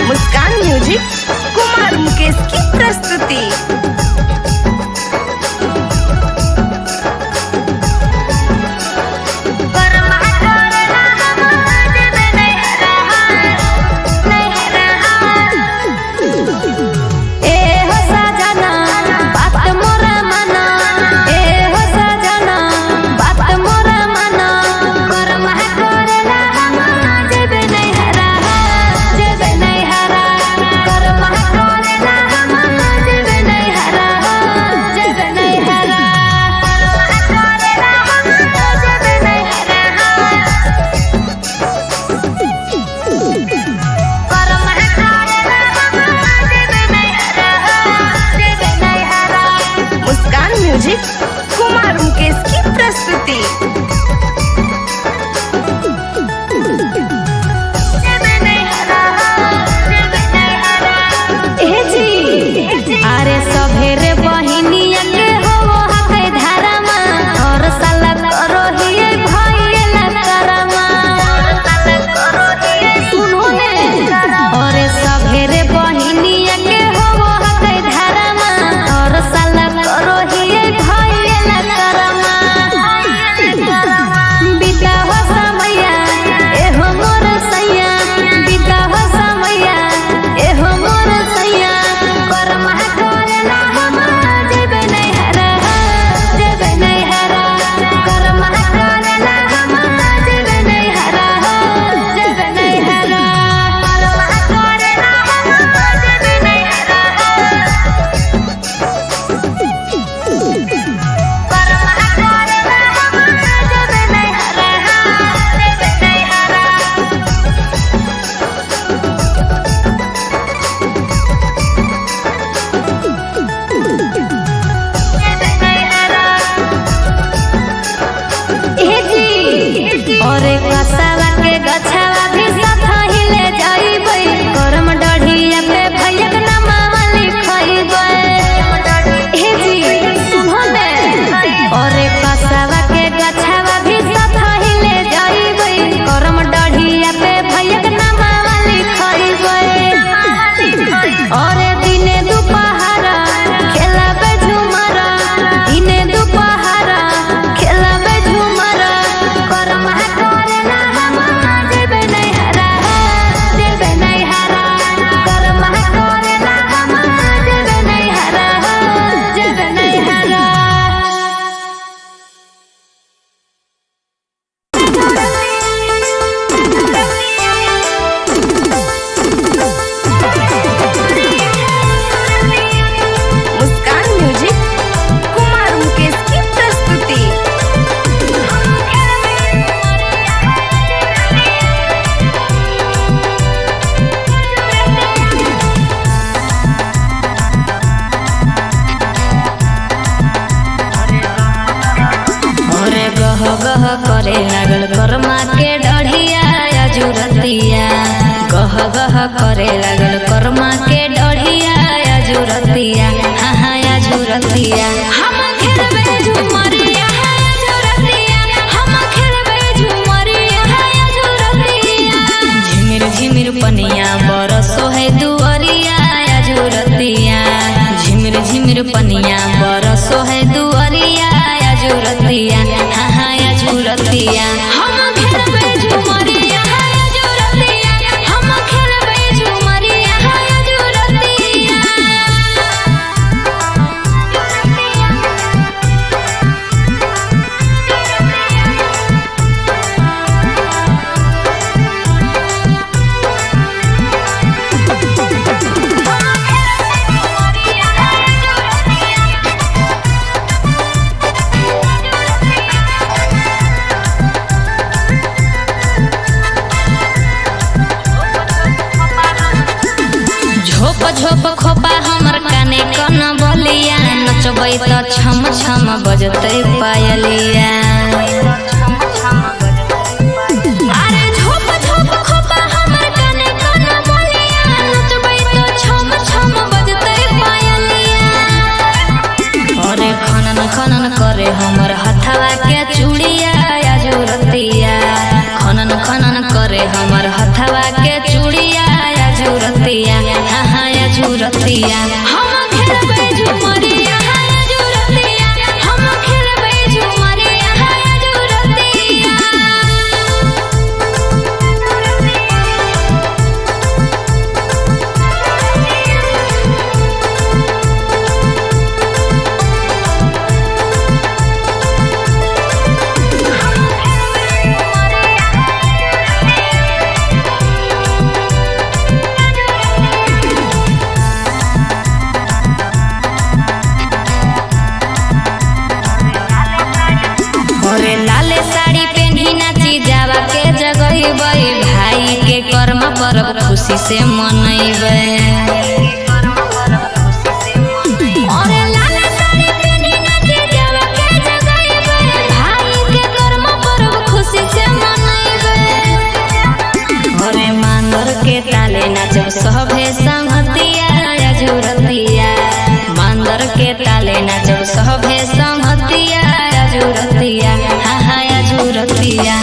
मुस्कान music Kumar Mukesh की प्रस्तुति। Music Kumar Mukesh की प्रस्तुति। अरे सभेरे बहिनिया के हो हके धारामा और साला करो हिए भइला करामा सुनो ने। अरे सभेरे बहिनिया के हो हके धारामा और साला करो हिए भइला करामा। बिता हो समैया ए हो मोर सैया, बिता हो समैया ए हो मोर सैया। करमा करेला हम जेबे नहीं हरा, जेबे नहीं हरा। करमा करेला हम जेबे नहीं हरा, जेबे नहीं हरा। करमा करेला हम जेबे नहीं हरा, करमा करेला हम जेबे नहीं हरा, जेबे नहीं हरा। अरे कसावा के गछावा भी साथ हिले जाइबै, करम डढ़िया पे भैया के नामवा लिखइबै। हे जी सुनो ने। अरे कसावा के गछावा भी साथ हिले जाइबै, करम डढ़िया पे भैया के नामवा लिखइबै। अरे दिने दुपहरा खेलाबे झुमरा, दिने दुपहरा खेलाबे झुमरा। करमा करेला हम जेबे नहीं हरा, जेबे नहीं हरा। करमा करेला हम जेबे नहीं हरा, जेबे नहीं हरा। मुस्कान म्यूजिक कुमार मुकेश की प्रस्तुति। अरे गह गह करे लागल करमा के डढ़िया अजुरतिया, गह गह करे लागल करमा के डढ़िया अजुरतिया। हाँ हाँ अजुरतिया। हम खेलबे झुमरिया है अजुरतिया, हम खेलबे झुमरिया है अजुरतिया। झिमिर झिमिर पनिया बरसो है दुअरिया अजुरतिया, झिमिर झिमिर पनिया बरसो है दुअरिया अजुरतिया। हाँ हाँ अजुरतिया। हम खेलबे झुमरिया है अजुरतिया, हम खेलबे झुमरिया है अजुरतिया। झोप झोप खोपा हमर काने कन बलिया, नचबै त छम छम बजतै पायलिया। अरे झोप झोप खोपा हमर काने कन बलिया, नचबै त छम छम बजतै पायलिया। अरे खनन खनन करे हमर हथवा के चूड़िया आजुरतिया खनन खनन करे हमर हथवा के चूड़िया आजुरतिया हाँ आजुरतिया हम खेलबै झुमरिया आजुरतिया हम खेलबै झुमरिया आजुरतिया अरे लाले साड़ी पहनी नाची जावा के जगइबै भाई के कर्म पर्व खुशी से मनइबै अरे लाले साड़ी पहनी नाची जावा के जगइबै भाई के कर्म पर्व खुशी से मनइबै अरे मांदर के ताले नाचब सभे संगतिया आजुरतिया मांदर के ताले नाचब सभे संगतिया आजुरतिया हाँ आजुरतिया